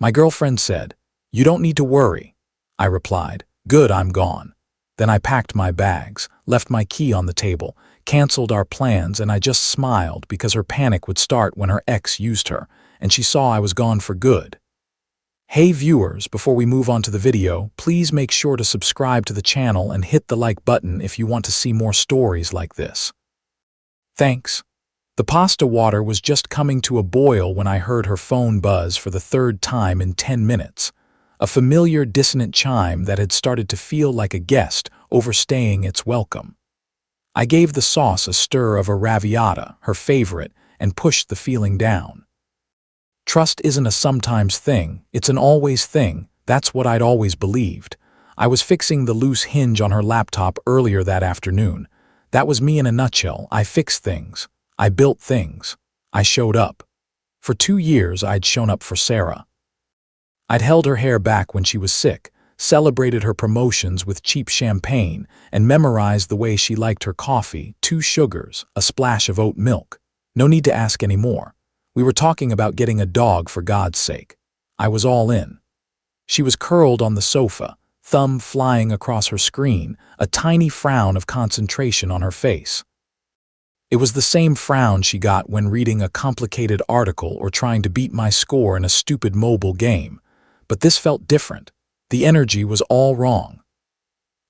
My girlfriend said, "You don't need to worry." I replied, "Good, I'm gone." Then I packed my bags, left my key on the table, canceled our plans, and I just smiled because her panic would start when her ex used her, and she saw I was gone for good. Hey viewers, before we move on to the video, please make sure to subscribe to the channel and hit the like button if you want to see more stories like this. Thanks. The pasta water was just coming to a boil when I heard her phone buzz for the third time in 10 minutes. A familiar dissonant chime that had started to feel like a guest overstaying its welcome. I gave the sauce a stir of arrabbiata, her favorite, and pushed the feeling down. Trust isn't a sometimes thing, it's an always thing. That's what I'd always believed. I was fixing the loose hinge on her laptop earlier that afternoon. That was me in a nutshell. I fixed things. I built things. I showed up. For 2 years, I'd shown up for Sarah. I'd held her hair back when she was sick, celebrated her promotions with cheap champagne, and memorized the way she liked her coffee: 2 sugars, a splash of oat milk. No need to ask any more. We were talking about getting a dog for God's sake. I was all in. She was curled on the sofa, thumb flying across her screen, a tiny frown of concentration on her face. It was the same frown she got when reading a complicated article or trying to beat my score in a stupid mobile game. But this felt different. The energy was all wrong.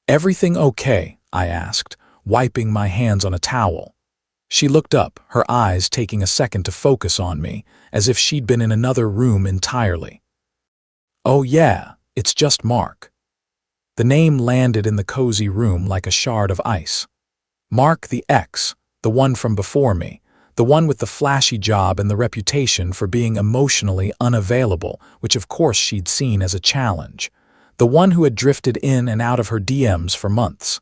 "Everything okay?" I asked, wiping my hands on a towel. She looked up, her eyes taking a second to focus on me, as if she'd been in another room entirely. "Oh yeah, it's just Mark." The name landed in the cozy room like a shard of ice. Mark, the ex, the one from before me, the one with the flashy job and the reputation for being emotionally unavailable, which of course she'd seen as a challenge. The one who had drifted in and out of her DMs for months.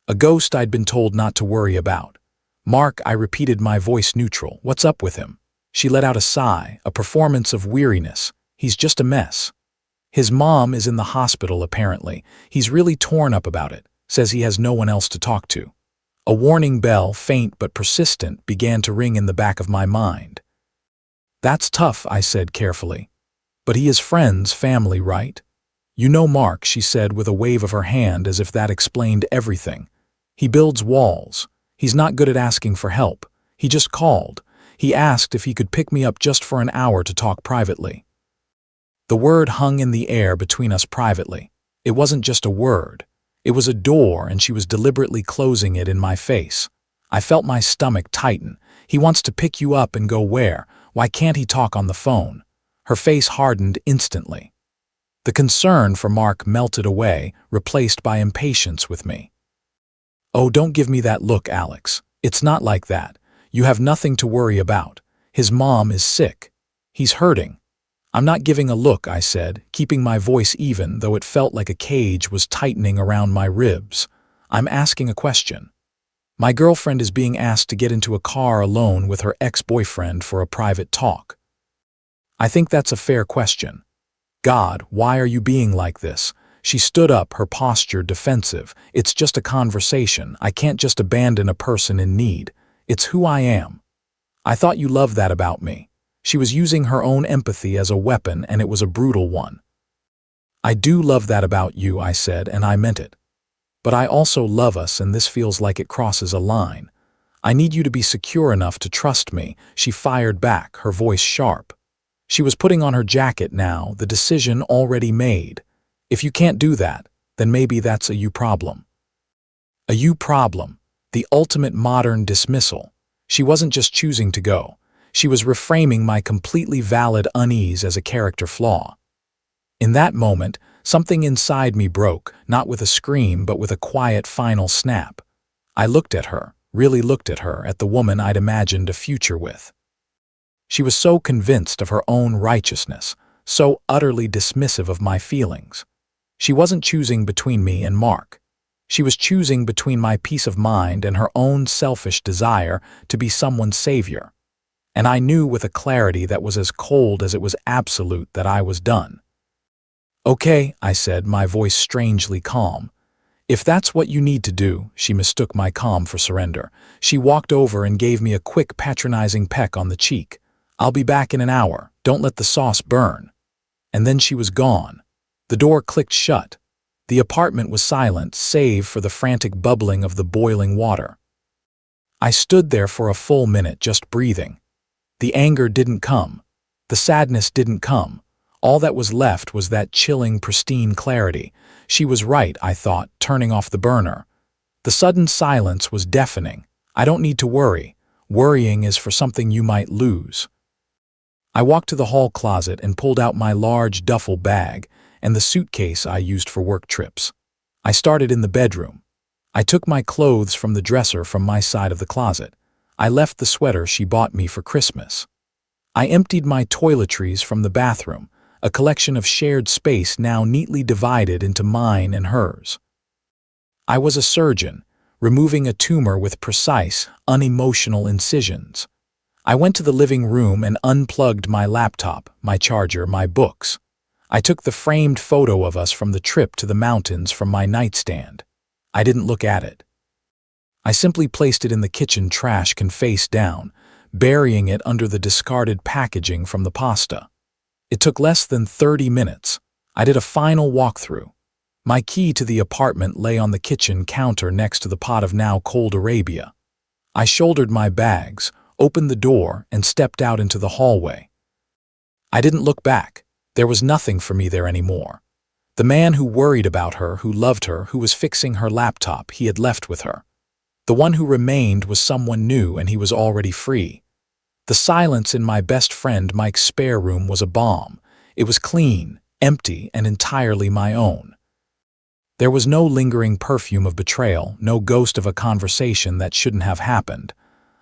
A ghost I'd been told not to worry about. "Mark," I repeated, my voice neutral. "What's up with him?" She let out a sigh, a performance of weariness. "He's just a mess. His mom is in the hospital apparently. He's really torn up about it, says he has no one else to talk to." A warning bell, faint but persistent, began to ring in the back of my mind. "That's tough," I said carefully. "But he is friends, family, right?" "You know Mark," she said with a wave of her hand as if that explained everything. "He builds walls. He's not good at asking for help. He just called. He asked if he could pick me up just for an hour to talk privately." The word hung in the air between us, privately. It wasn't just a word. It was a door, and she was deliberately closing it in my face. I felt my stomach tighten. "He wants to pick you up and go where? Why can't he talk on the phone?" Her face hardened instantly. The concern for Mark melted away, replaced by impatience with me. "Oh, don't give me that look, Alex. It's not like that. You have nothing to worry about. His mom is sick. He's hurting." "I'm not giving a look," I said, keeping my voice even, though it felt like a cage was tightening around my ribs. "I'm asking a question. My girlfriend is being asked to get into a car alone with her ex-boyfriend for a private talk. I think that's a fair question. God, why are you being like this?" She stood up, her posture defensive. "It's just a conversation. I can't just abandon a person in need. It's who I am." "I thought you loved that about me." She was using her own empathy as a weapon, and it was a brutal one. "I do love that about you," I said, and I meant it. "But I also love us, and this feels like it crosses a line. I need you to be secure enough to trust me." She fired back, her voice sharp. She was putting on her jacket now, the decision already made. "If you can't do that, then maybe that's a you problem." A you problem, the ultimate modern dismissal. She wasn't just choosing to go. She was reframing my completely valid unease as a character flaw. In that moment, something inside me broke, not with a scream but with a quiet final snap. I looked at her, really looked at her, at the woman I'd imagined a future with. She was so convinced of her own righteousness, so utterly dismissive of my feelings. She wasn't choosing between me and Mark. She was choosing between my peace of mind and her own selfish desire to be someone's savior. And I knew with a clarity that was as cold as it was absolute that I was done. "Okay," I said, my voice strangely calm. "If that's what you need to do." She mistook my calm for surrender. She walked over and gave me a quick patronizing peck on the cheek. "I'll be back in an hour. Don't let the sauce burn." and then she was gone. The door clicked shut. The apartment was silent, save for the frantic bubbling of the boiling water. I stood there for a full minute, just breathing. The anger didn't come. The sadness didn't come. All that was left was that chilling, pristine clarity. She was right, I thought, turning off the burner. The sudden silence was deafening. I don't need to worry. Worrying is for something you might lose. I walked to the hall closet and pulled out my large duffel bag and the suitcase I used for work trips. I started in the bedroom. I took my clothes from the dresser from my side of the closet. I left the sweater she bought me for Christmas. I emptied my toiletries from the bathroom, a collection of shared space now neatly divided into mine and hers. I was a surgeon, removing a tumor with precise, unemotional incisions. I went to the living room and unplugged my laptop, my charger, my books. I took the framed photo of us from the trip to the mountains from my nightstand. I didn't look at it. I simply placed it in the kitchen trash can face down, burying it under the discarded packaging from the pasta. It took less than 30 minutes. I did a final walkthrough. My key to the apartment lay on the kitchen counter next to the pot of now cold Arabia. I shouldered my bags, opened the door, and stepped out into the hallway. I didn't look back. There was nothing for me there anymore. The man who worried about her, who loved her, who was fixing her laptop, he had left with her. The one who remained was someone new, and he was already free. The silence in my best friend Mike's spare room was a balm. It was clean, empty, and entirely my own. There was no lingering perfume of betrayal, no ghost of a conversation that shouldn't have happened.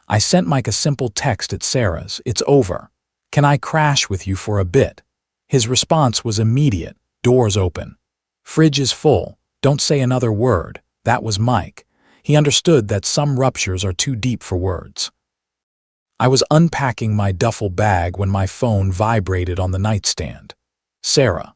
I sent Mike a simple text at Sarah's, "It's over. Can I crash with you for a bit?" His response was immediate, "Doors open. Fridge is full. Don't say another word." That was Mike. He understood that some ruptures are too deep for words. I was unpacking my duffel bag when my phone vibrated on the nightstand. Sarah.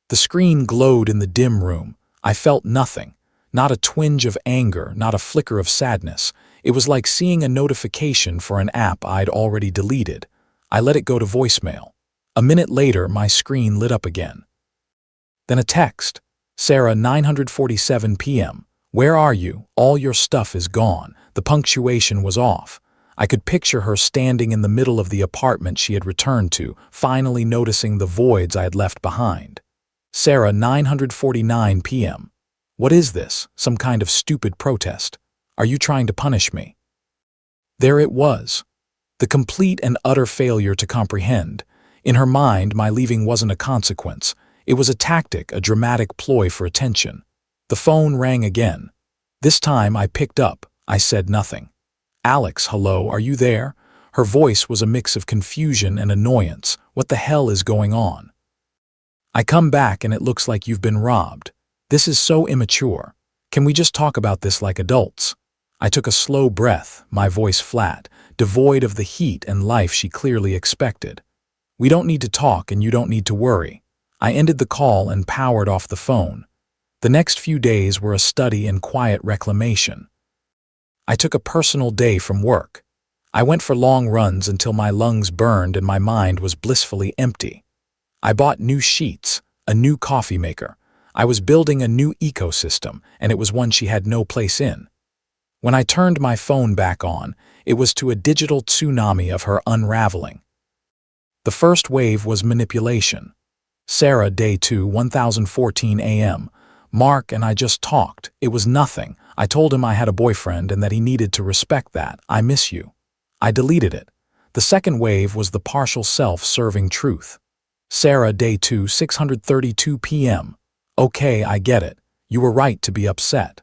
The screen glowed in the dim room. I felt nothing. Not a twinge of anger, not a flicker of sadness. It was like seeing a notification for an app I'd already deleted. I let it go to voicemail. A minute later, my screen lit up again. Then a text. "Sarah, 9:47 p.m. Where are you? All your stuff is gone." The punctuation was off. I could picture her standing in the middle of the apartment she had returned to, finally noticing the voids I had left behind. "Sarah, 9:49 p.m. What is this? Some kind of stupid protest? Are you trying to punish me?" There it was. The complete and utter failure to comprehend. In her mind, my leaving wasn't a consequence. It was a tactic, a dramatic ploy for attention. The phone rang again. This time I picked up. I said nothing. "Alex, hello, are you there?" Her voice was a mix of confusion and annoyance. "What the hell is going on?" "I come back and it looks like you've been robbed. This is so immature. Can we just talk about this like adults?" I took a slow breath, my voice flat, devoid of the heat and life she clearly expected. "We don't need to talk and you don't need to worry." I ended the call and powered off the phone. The next few days were a study in quiet reclamation. I took a personal day from work. I went for long runs until my lungs burned and my mind was blissfully empty. I bought new sheets, a new coffee maker. I was building a new ecosystem, and it was one she had no place in. When I turned my phone back on, it was to a digital tsunami of her unraveling. The first wave was manipulation. "Sarah, day 2, 1014 a.m. Mark and I just talked. It was nothing. I told him I had a boyfriend and that he needed to respect that. I miss you." I deleted it. The second wave was the partial self-serving truth. "Sarah, day 2, 632 p.m. Okay, I get it. You were right to be upset."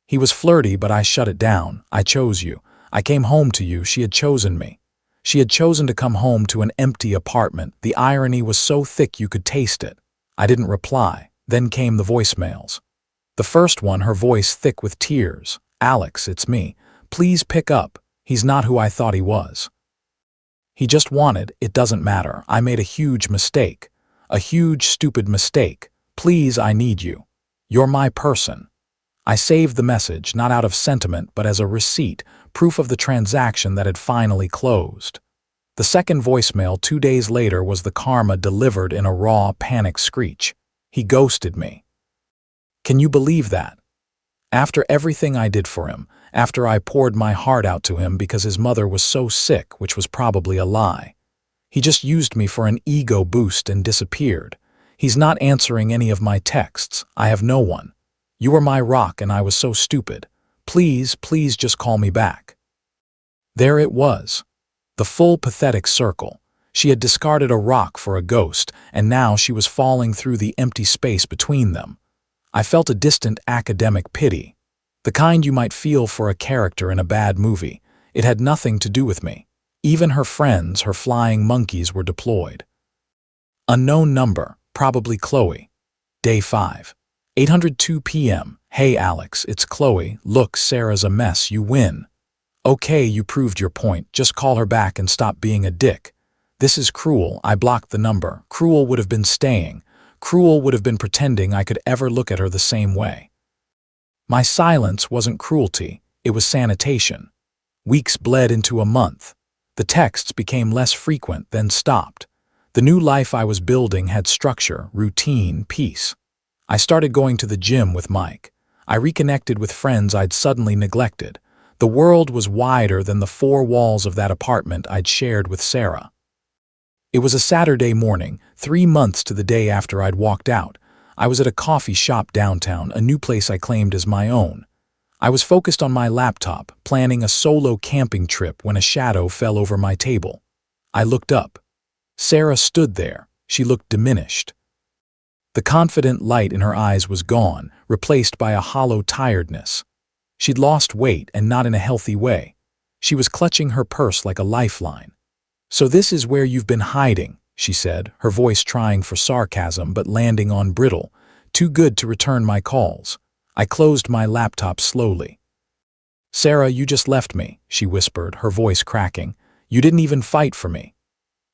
He was flirty, but I shut it down. "I chose you. I came home to you. She had chosen me." She had chosen to come home to an empty apartment. The irony was so thick you could taste it. I didn't reply. Then came the voicemails. The first one, her voice thick with tears. "Alex, it's me. Please pick up. He's not who I thought he was. He just wanted, it doesn't matter. I made a huge mistake. A huge, stupid mistake. Please, I need you. You're my person." I saved the message, not out of sentiment, but as a receipt, proof of the transaction that had finally closed. The second voicemail 2 days later was the karma delivered in a raw, panic screech. He ghosted me. Can you believe that? After everything I did for him, after I poured my heart out to him because his mother was so sick, which was probably a lie. He just used me for an ego boost and disappeared. He's not answering any of my texts. I have no one. You were my rock and I was so stupid. Please, please just call me back. There it was. The full pathetic circle. She had discarded a rock for a ghost, and now she was falling through the empty space between them. I felt a distant academic pity. The kind you might feel for a character in a bad movie. It had nothing to do with me. Even her friends, her flying monkeys, were deployed. Unknown number, probably Qley. Day 5. 8:02 p.m. Hey Alex, it's Qley. Look, Sarah's a mess. You win. Okay, you proved your point. Just call her back and stop being a dick. This is cruel. I blocked the number. Cruel would have been staying. Cruel would have been pretending I could ever look at her the same way. My silence wasn't cruelty. It was sanitation. Weeks bled into a month. The texts became less frequent, then stopped. The new life I was building had structure, routine, peace. I started going to the gym with Mike. I reconnected with friends I'd suddenly neglected. The world was wider than the 4 walls of that apartment I'd shared with Sarah. It was a Saturday morning, 3 months to the day after I'd walked out. I was at a coffee shop downtown, a new place I claimed as my own. I was focused on my laptop, planning a solo camping trip when a shadow fell over my table. I looked up. Sarah stood there. She looked diminished. The confident light in her eyes was gone, replaced by a hollow tiredness. She'd lost weight, and not in a healthy way. She was clutching her purse like a lifeline. So this is where you've been hiding, she said, her voice trying for sarcasm but landing on brittle. Too good to return my calls. I closed my laptop slowly. Sarah, you just left me, she whispered, her voice cracking. You didn't even fight for me.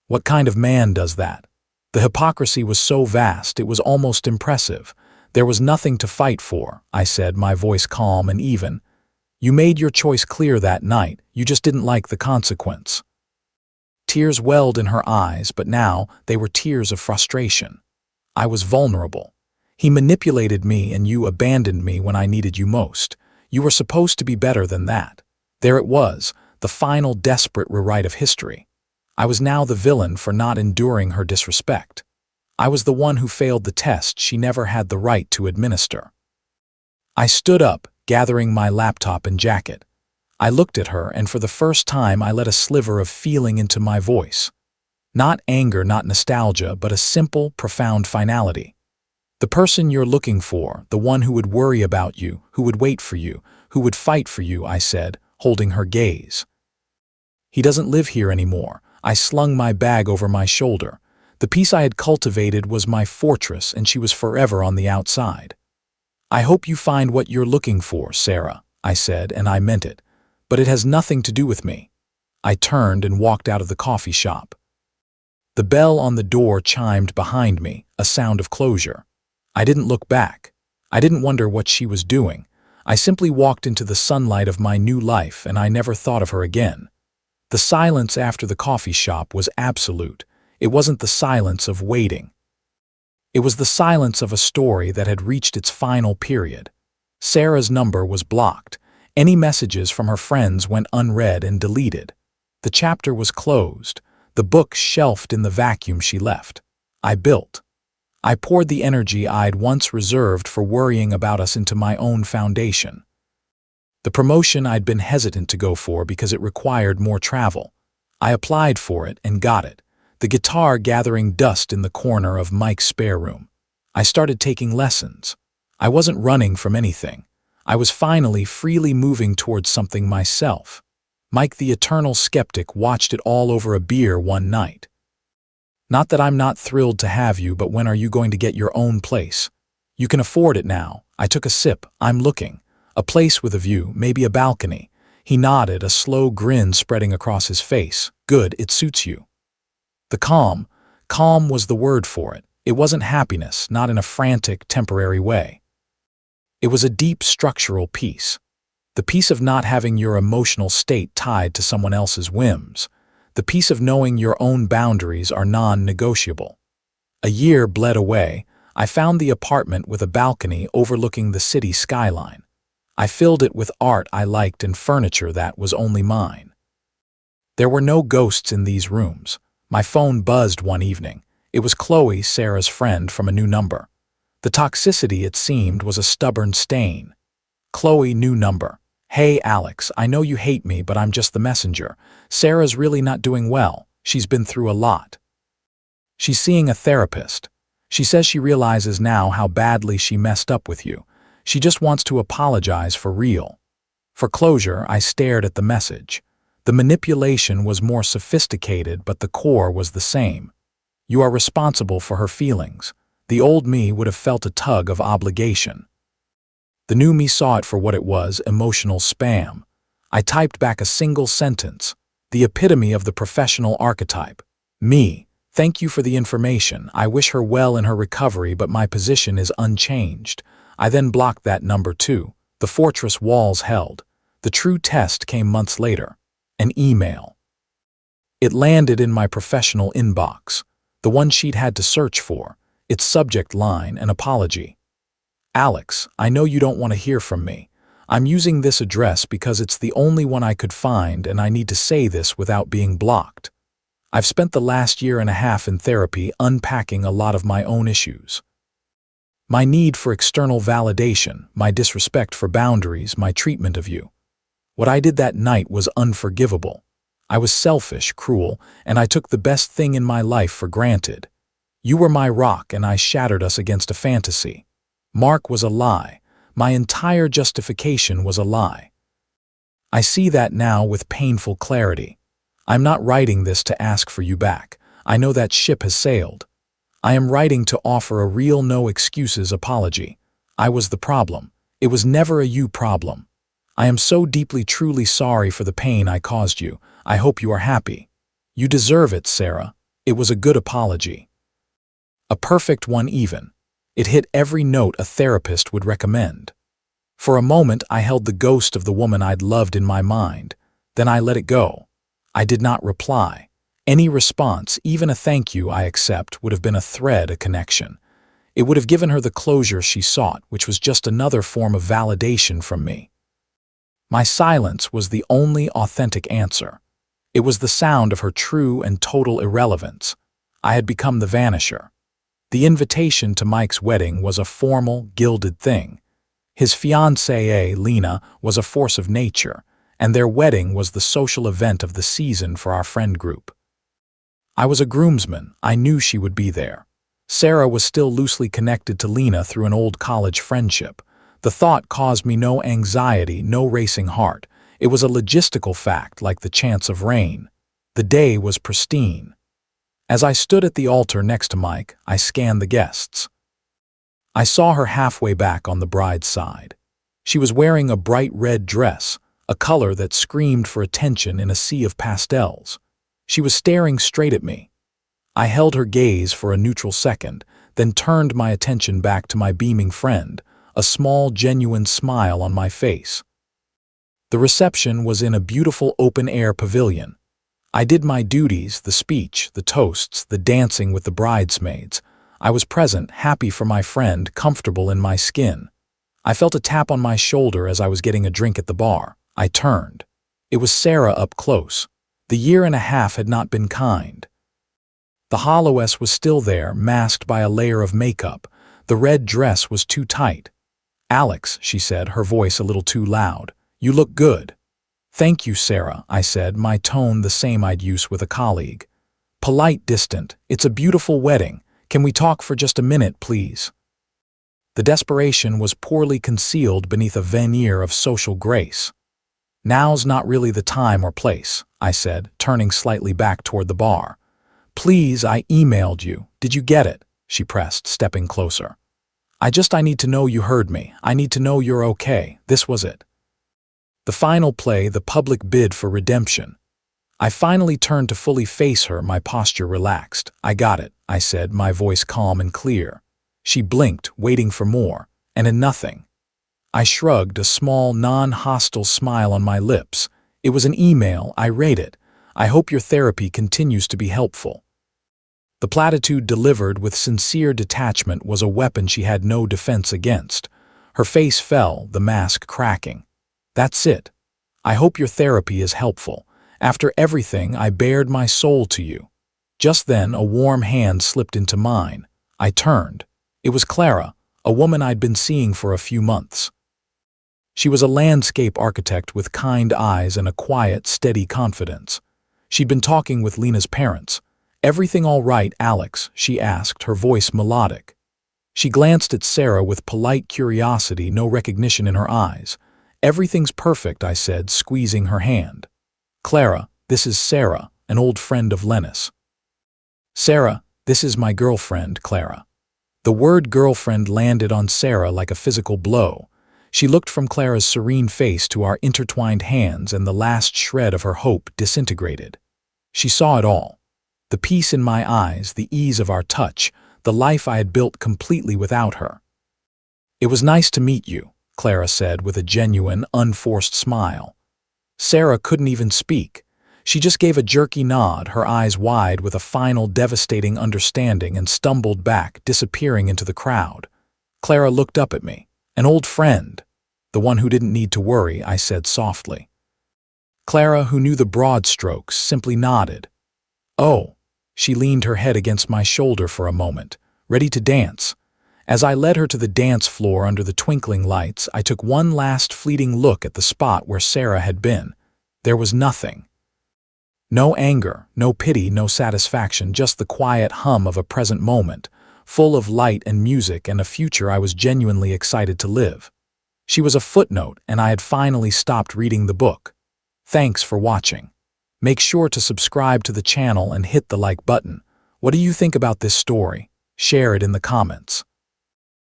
What kind of man does that? The hypocrisy was so vast, it was almost impressive. There was nothing to fight for, I said, my voice calm and even. You made your choice clear that night, you just didn't like the consequence. Tears welled in her eyes, but now they were tears of frustration. I was vulnerable. He manipulated me and you abandoned me when I needed you most. You were supposed to be better than that. There it was, the final desperate rewrite of history. I was now the villain for not enduring her disrespect. I was the one who failed the test she never had the right to administer. I stood up, gathering my laptop and jacket. I looked at her, and for the first time I let a sliver of feeling into my voice. Not anger, not nostalgia, but a simple, profound finality. The person you're looking for, the one who would worry about you, who would wait for you, who would fight for you, I said, holding her gaze. He doesn't live here anymore. I slung my bag over my shoulder. The peace I had cultivated was my fortress, and she was forever on the outside. I hope you find what you're looking for, Sarah, I said, and I meant it. But it has nothing to do with me. I turned and walked out of the coffee shop. The bell on the door chimed behind me, a sound of closure. I didn't look back. I didn't wonder what she was doing. I simply walked into the sunlight of my new life, and I never thought of her again. The silence after the coffee shop was absolute. It wasn't the silence of waiting. It was the silence of a story that had reached its final period. Sarah's number was blocked. Any messages from her friends went unread and deleted. The chapter was closed. The book shelved in the vacuum she left. I built. I poured the energy I'd once reserved for worrying about us into my own foundation. The promotion I'd been hesitant to go for because it required more travel. I applied for it and got it. The guitar gathering dust in the corner of Mike's spare room. I started taking lessons. I wasn't running from anything. I was finally freely moving towards something myself. Mike the eternal skeptic watched it all over a beer one night. Not that I'm not thrilled to have you, but when are you going to get your own place? You can afford it now. I took a sip. I'm looking. A place with a view, maybe a balcony. He nodded, a slow grin spreading across his face. Good, it suits you. The calm was the word for it. It wasn't happiness, not in a frantic, temporary way. It was a deep structural peace. The peace of not having your emotional state tied to someone else's whims. The peace of knowing your own boundaries are non-negotiable. A year bled away. I found the apartment with a balcony overlooking the city skyline. I filled it with art I liked and furniture that was only mine. There were no ghosts in these rooms. My phone buzzed one evening. It was Qley, Sarah's friend, from a new number. The toxicity, it seemed, was a stubborn stain. Qley, new number. Hey, Alex, I know you hate me, but I'm just the messenger. Sarah's really not doing well. She's been through a lot. She's seeing a therapist. She says she realizes now how badly she messed up with you. She just wants to apologize for real. For closure, I stared at the message. The manipulation was more sophisticated, but the core was the same. You are responsible for her feelings. The old me would have felt a tug of obligation. The new me saw it for what it was, emotional spam. I typed back a single sentence, the epitome of the professional archetype. Me, thank you for the information. I wish her well in her recovery, but my position is unchanged. I then blocked that number too. The fortress walls held. The true test came months later. An email. It landed in my professional inbox, the one she'd had to search for, its subject line, an apology. Alex, I know you don't want to hear from me. I'm using this address because it's the only one I could find, and I need to say this without being blocked. I've spent the last year and a half in therapy unpacking a lot of my own issues. My need for external validation, my disrespect for boundaries, my treatment of you. What I did that night was unforgivable. I was selfish, cruel, and I took the best thing in my life for granted. You were my rock, and I shattered us against a fantasy. Mark was a lie. My entire justification was a lie. I see that now with painful clarity. I'm not writing this to ask for you back. I know that ship has sailed. I am writing to offer a real no excuses apology. I was the problem. It was never a you problem. I am so deeply, truly sorry for the pain I caused you. I hope you are happy. You deserve it, Sarah. It was a good apology. A perfect one even. It hit every note a therapist would recommend. For a moment, I held the ghost of the woman I'd loved in my mind. Then I let it go. I did not reply. Any response, even a thank you I accept, would have been a thread, a connection. It would have given her the closure she sought, which was just another form of validation from me. My silence was the only authentic answer. It was the sound of her true and total irrelevance. I had become the vanisher. The invitation to Mike's wedding was a formal, gilded thing. His fiancée, Lena, was a force of nature, and their wedding was the social event of the season for our friend group. I was a groomsman. I knew she would be there. Sarah was still loosely connected to Lena through an old college friendship. The thought caused me no anxiety, no racing heart. It was a logistical fact, like the chance of rain. The day was pristine. As I stood at the altar next to Mike, I scanned the guests. I saw her halfway back on the bride's side. She was wearing a bright red dress, a color that screamed for attention in a sea of pastels. She was staring straight at me. I held her gaze for a neutral second, then turned my attention back to my beaming friend, a small, genuine smile on my face. The reception was in a beautiful open-air pavilion. I did my duties, the speech, the toasts, the dancing with the bridesmaids. I was present, happy for my friend, comfortable in my skin. I felt a tap on my shoulder as I was getting a drink at the bar. I turned. It was Sarah up close. The year and a half had not been kind. The hollowess was still there, masked by a layer of makeup. The red dress was too tight. Alex, she said, her voice a little too loud. You look good. Thank you, Sarah, I said, my tone the same I'd use with a colleague. Polite, distant. It's a beautiful wedding. Can we talk for just a minute, please? The desperation was poorly concealed beneath a veneer of social grace. Now's not really the time or place, I said, turning slightly back toward the bar. Please, I emailed you. Did you get it? She pressed, stepping closer. I need to know you heard me. I need to know you're okay. This was it. The final play, the public bid for redemption. I finally turned to fully face her, my posture relaxed. I got it, I said, my voice calm and clear. She blinked, waiting for more, and in nothing. I shrugged, a small, non-hostile smile on my lips. It was an email. I read it. I hope your therapy continues to be helpful." The platitude delivered with sincere detachment was a weapon she had no defense against. Her face fell, the mask cracking. "That's it. I hope your therapy is helpful. After everything, I bared my soul to you." Just then, a warm hand slipped into mine. I turned. It was Clara, a woman I'd been seeing for a few months. She was a landscape architect with kind eyes and a quiet, steady confidence. She'd been talking with Lena's parents. "Everything all right, Alex?" she asked, her voice melodic. She glanced at Sarah with polite curiosity, no recognition in her eyes. "Everything's perfect," I said, squeezing her hand. "Clara, this is Sarah, an old friend of Lena's." "Sarah, this is my girlfriend, Clara." The word girlfriend landed on Sarah like a physical blow. She looked from Clara's serene face to our intertwined hands, and the last shred of her hope disintegrated. She saw it all. The peace in my eyes, the ease of our touch, the life I had built completely without her. "It was nice to meet you," Clara said with a genuine, unforced smile. Sarah couldn't even speak. She just gave a jerky nod, her eyes wide with a final devastating understanding, and stumbled back, disappearing into the crowd. Clara looked up at me. "An old friend." "The one who didn't need to worry," I said softly. Clara, who knew the broad strokes, simply nodded. "Oh." She leaned her head against my shoulder for a moment, ready to dance. As I led her to the dance floor under the twinkling lights, I took one last fleeting look at the spot where Sarah had been. There was nothing. No anger, no pity, no satisfaction, just the quiet hum of a present moment, full of light and music and a future I was genuinely excited to live. She was a footnote, and I had finally stopped reading the book. Thanks for watching. Make sure to subscribe to the channel and hit the like button. What do you think about this story? Share it in the comments.